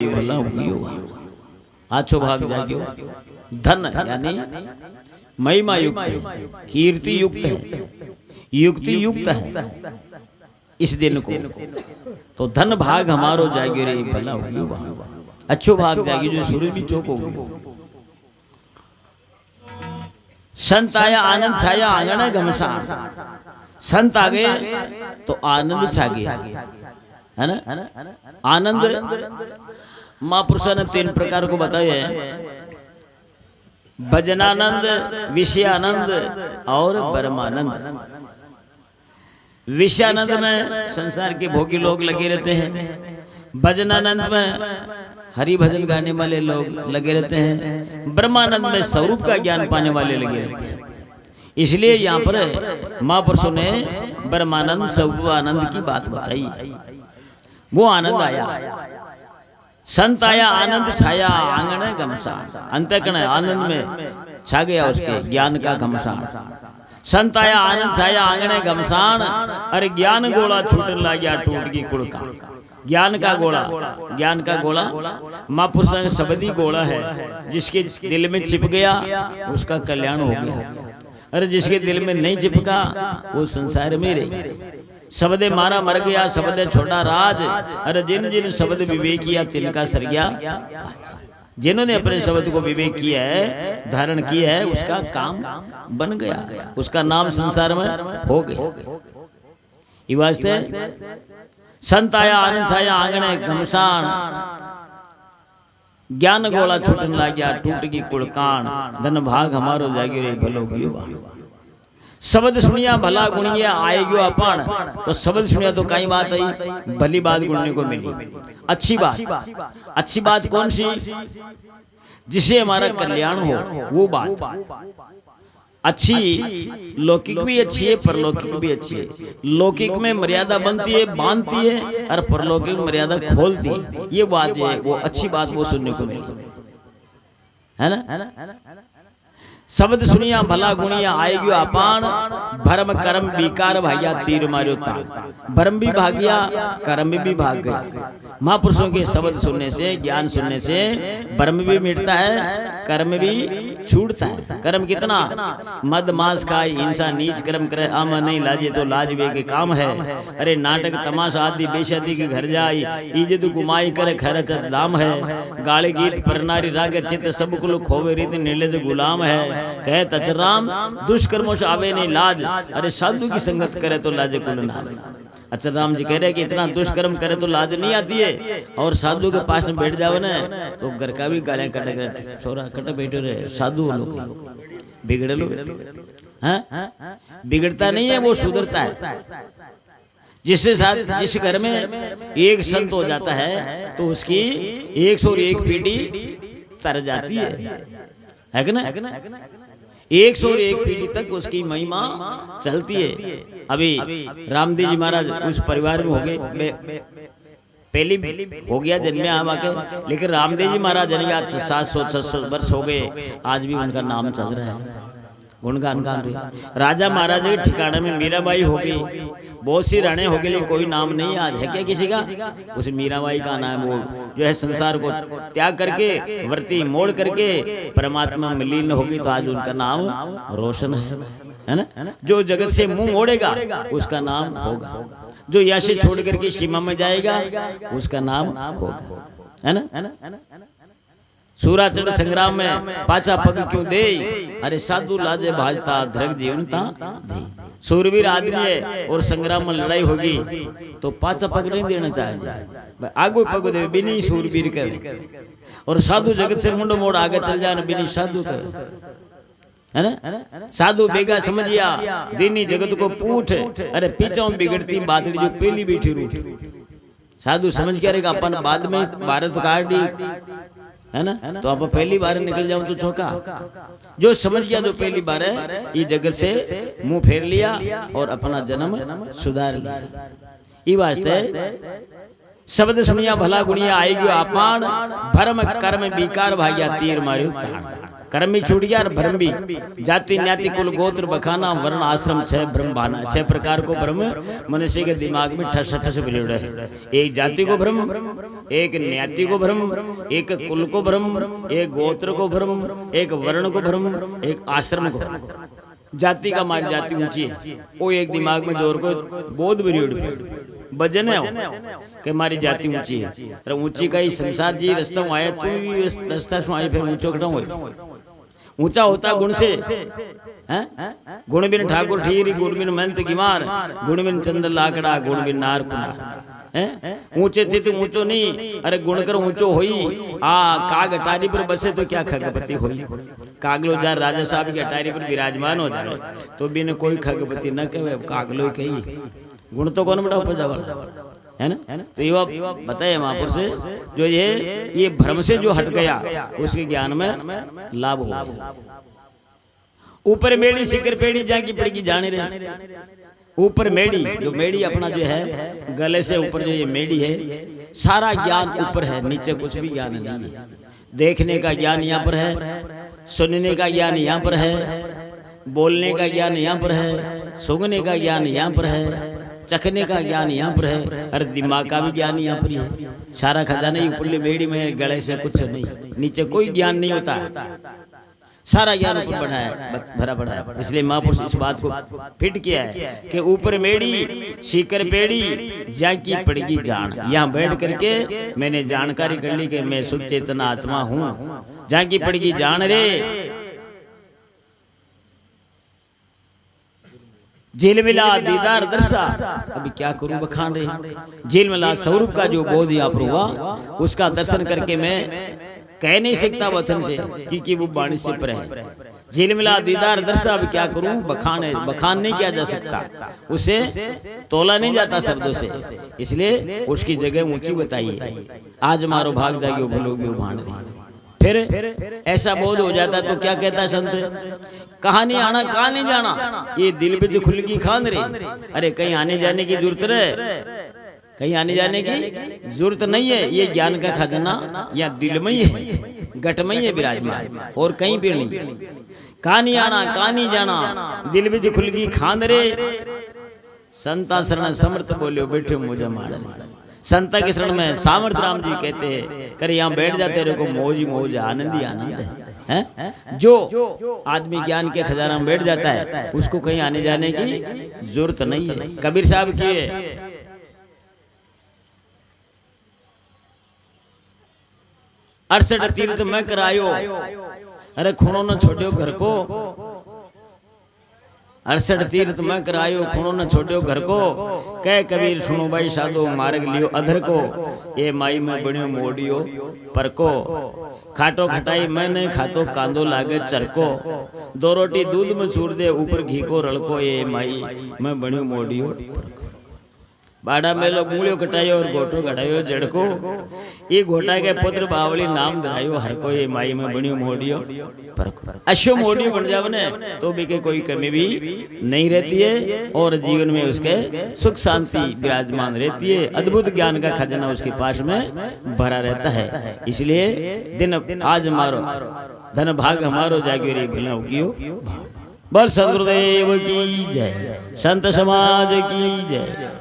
भला हुआ आछो भाग जाग्यो। धन यानी महिमा युक्त है, कीर्ति युक्त है, युक्ति युक्त है इस दिन को। तो धन भाग हमारो जाग्यो रे भला हुआ, अच्छो भाग जाग्यो जो सूरज भी चौक हो गयो। संत आया आनंद छाया आंगन घमसान। संत आ गए तो आनंद छा गया, है ना। आनंद महापुरुषों ने 3 प्रकार को बताया है, भजनानंद, विषयानंद और ब्रह्मानंद। विषयानंद में संसार के भोगी लोग लगे रहते हैं, भजनानंद में हरि भजन गाने वाले लोग लगे रहते हैं, ब्रह्मानंद में स्वरूप का ज्ञान पाने वाले लगे रहते हैं। इसलिए यहाँ पर महापुरुषों ने ब्रह्मानंद स्वरूप आनंद की बात बताई। वो आनंद आया, संत आया आनंद छाया आंगन घमसान। अंतःकरण आनंद में छा गया उसके ज्ञान का घमसान। संत आया आनंद छाया आंगन घमसान। अरे ज्ञान गोला छूटन लगा टूट की कुड़का। ज्ञान का गोला, ज्ञान का गोला महापुरुषों का शब्दी गोला है, जिसके दिल में चिप गया उसका कल्याण हो गया। अरे जिसके दिल में नहीं चिपका वो संसार में रह। शब्दे मारा मर गया, शब्दे छोड़ा राज। अरे जिन जिन शब्द विवेक किया तिनका सर गया। जिन्होंने अपने शब्द को विवेक किया है, धारण किया है, उसका काम बन गया, उसका नाम संसार में हो गया। ये वास्ते संत आया आनंद छाया आंगने घमसान। ज्ञान गोला छूटन लाग्या टूट की कुड़कान। धन भाग हमारो जाग्यो रे भलो हुआ। शब्द सुनिया भला गुणिया आएगो अपन। तो शब्द सुनिया तो कई बात आई, भली बात गुणने को मिली, अच्छी बात। अच्छी बात कौन सी? जिसे हमारा कल्याण हो वो बात अच्छी। लौकिक भी अच्छी है, परलौकिक भी अच्छी है। लौकिक में मर्यादा बनती है, बांधती है, और परलौकिक में मर्यादा खोलती है। ये बात है, वो अच्छी बात वो सुनने को मिली, है ना। शब्द सुनिया भला गुणिया आएगो अपान। भरम कर्म विकार भाग्या तीर मार्यो तान। भरम भी भाग गया, कर्म भी भाग गया। महापुरुषों के शब्द सुनने से, ज्ञान सुनने से भरम भी मिटता है, कर्म भी छूटता है। कर्म कितना? मद मांस खाए, हिंसा नीच कर्म करे, आम नहीं लाजे तो लाज वे के काम है। अरे नाटक तमाशा आदि बेशादी के घर जाई, इज्जत गुमाई करे खरच दाम है। गाली गीत परनारी राग चित्त सब कुल खोवे रीत निर्लज गुलाम है। कहे तचराम दुष्कर्मों से आवे नहीं लाज। अरे साधु की संगत करे तो लाज कुल नाम। अच्छा राम जी कह रहे कि इतना दुष्कर्म करे तो लाज नहीं आती है, और साधु के पास में बैठ जाओ ना तो घर का भी गालियां कट कर छोरा कट बैठे रहे। साधु लोग बिगड़े लोग, बिगड़ता नहीं है, वो सुधरता है। जिससे साथ जिस घर में एक संत हो जाता है तो उसकी 101 पीढ़ी तर जाती है कि ना। 101 पीढ़ी तक उसकी महिमा चलती है। अभी रामदेव जी महाराज उस परिवार में हो गए, पहले हो गया जन्मे आवा के, लेकिन रामदेव जी महाराज जन 700-600 वर्ष हो गए, आज भी उनका नाम चल रहा है, गुणगान गान रहे। राजा महाराजा के ठिकाने में मीराबाई हो गई, बहुत सी राणे हो गई, लेकिन कोई नाम नहीं आज है क्या किसी का? उस मीराबाई का नाम, वो जो है संसार को त्याग करके व्रती मोड़ करके परमात्मा में लीन होगी, तो आज उनका नाम रोशन है ना। जो जगत से मुंह मोड़ेगा उसका नाम होगा, जो यहाँ से छोड़ करके सीमा में जाएगा उसका नाम होगा, है ना। सूराचंड संग्राम में पाचा पग क्यों दे? अरे साधु लाजे भाजता धरक जीवनता दे। सूरवीर आदमी है और संग्राम में लड़ाई होगी तो पाचा पग नहीं देना चाहिए, आगो पग दे बिनी सूरवीर करे। और साधु जगत से मुंडो मोड़ आगे चल जाने बिनी साधु करे, है ना। साधु बेगा समझिया दीनी जगत को पूछ। अरे पीछा बिगड़ती बातड़ी जो पहली बैठी रूठ। साधु समझ के रहेगा अपन बाद में भारत काट दी, है ना, तो आप पहली बार निकल जाऊं तो चौका। जो समझ गया जो पहली बार है, ये जगत से मुंह फेर लिया और अपना जन्म सुधार लिया। ये वास्ते शब्द सुनिया भला गुणिया आएगी अपान। भरम कर्म विकार भाग्या तीर मार्यो तान। कर्म भी छूट गया और भ्रम भी। जाति न्याति कुल गोत्र बखाना वर्ण आश्रम 6 ब्रह्म भाना। 6 प्रकार को ब्रह्म मनुष्य के दिमाग में ठस ठस बिगड़ है। एक जाति को भ्रम, एक न्याति को भ्रम, एक कुल को भ्रम, एक गोत्र को भ्रम, एक वर्ण को भ्रम, एक आश्रम को भ्रम। जाति का हमारी जाति ऊंची है, वो एक दिमाग में जोर को बोध भजन है कि हमारी जाति ऊंची है। अरे ऊंची का ही संसार जी रास्ता आया, तू भी रास्ता से आए, फिर ऊंचो कटा हो। ऊंचा होता गुण से, गुण बिन ठाकुर ठीरी, गुण बिन मंत गिमार, गुण बिन चंद्र लाकड़ा, गुण बिन नार कुनार। ऊंचे थे तो ऊंचो नहीं, अरे गुण कर ऊंचो होई। काग अटारी पर बसे तो क्या खगपति होई। कागलो जा राजा साहब की अटारी पर विराजमान हो जाए तो बिन कोई खगपति न कहे, कागलो कही। गुण तो कौन बड़ा उपजा वाला है ना। तो ये बताए महापुर से जो ये भ्रम से जो हट गया उसके ज्ञान में लाभ हो गया। ऊपर मेड़ी सिकर पेड़ी जाकी पड़ेगी जाने रहे। ऊपर मेड़ी, जो मेड़ी अपना जो है गले से ऊपर जो ये मेड़ी है, सारा ज्ञान ऊपर है, नीचे कुछ भी ज्ञान नहीं है। देखने का ज्ञान यहाँ पर है, सुनने का ज्ञान यहाँ पर है, बोलने का ज्ञान यहाँ पर है, सूंघने का ज्ञान यहाँ पर है, चखने का ज्ञान यहाँ पर है, अरे दिमाग का भी ज्ञान यहाँ पर है। सारा खजाना ही ऊपरली मेड़ी में, गले से कुछ नहीं, नीचे कोई ज्ञान नहीं होता, सारा ज्ञान ऊपर बढ़ा है, भरा पड़ा है। इसलिए महापुरुष इस बात को फिट किया है कि ऊपर मेड़ी सीकर पेड़ी जाकी पड़ेगी जान। यहाँ बैठ करके मैंने जानकारी कर ली कि मैं शुद्ध चेतना आत्मा हूँ। जाकी पड़ेगी जान रे, झील मिला दीदार दर्शा। अभी क्या करूं बखान रे। झील मिला स्वरूप का जो बोध यहाँ पर हुआ, उसका दर्शन करके मैं कह नहीं सकता वचन से कि वो वाणी से पर है। झील मिला दीदार दर्शा, अब क्या करूं बखान नहीं किया जा सकता, उसे तोला नहीं जाता शब्दों से, इसलिए उसकी जगह ऊंची बताई है। आज मारो भाग जागे भलोगे भाण रही। फिर ऐसा बोध हो जाता तो क्या कहता संत, कहा नहीं आना कहा नहीं जाना, ये दिल पे जो खुलगी खान रे। अरे कहीं आने जाने की जरूरत है, कहीं आने जाने की जरूरत नहीं है। ये ज्ञान का खजाना या दिल में ही है, घट में ही है विराजमान, और कहीं भी नहीं। कहा नहीं आना कहा नहीं जाना, दिल में जो खुलगी खान रे। संता शरण समर्थ बोलो बैठे मुझे मार रे। संता के शरण में सामर्थ राम जी कहते हैं, करे यहाँ बैठ जाते रहो, मौज ही मौज, आनंद ही आनंद है। जो आदमी ज्ञान के खजाना में बैठ जाता है उसको कहीं आने जाने की जरूरत नहीं है। कबीर साहब की 68 तीर्थ मैं करायो, अरे खूणों न छोड़ो घर को। 68 तीर्थ मैं करायो, खूणों न छोड़ो घर को। कह कबीर सुनो भाई साधो मार्ग लियो अधर को। ये माई में बनियो मोडियो पर को। खाटो खटाई मैं नहीं खातो, कांदो लागे चरको। 2 रोटी दूध में चूर दे, ऊपर घी को रड़को। ये माई मैं बनियो मोडियो पर को। बाड़ा में लोग मूलियो कटायो और गोटो घटायो जड़को। ये घोटा के पुत्र बावली नाम धरायो हर को। ये माई में बनियो मोडियो पर को। अश्व मोडियो बन जावने तो भी के कोई कमी भी नहीं रहती है, और जीवन में उसके सुख शांति विराजमान रहती है। अद्भुत ज्ञान का खजाना उसके पास में भरा रहता है। इसलिए दिन आज हमारो धन भाग हमारो जागे रे भला होगियो। बोल सदगुरुदेव की जय, संत समाज की जय।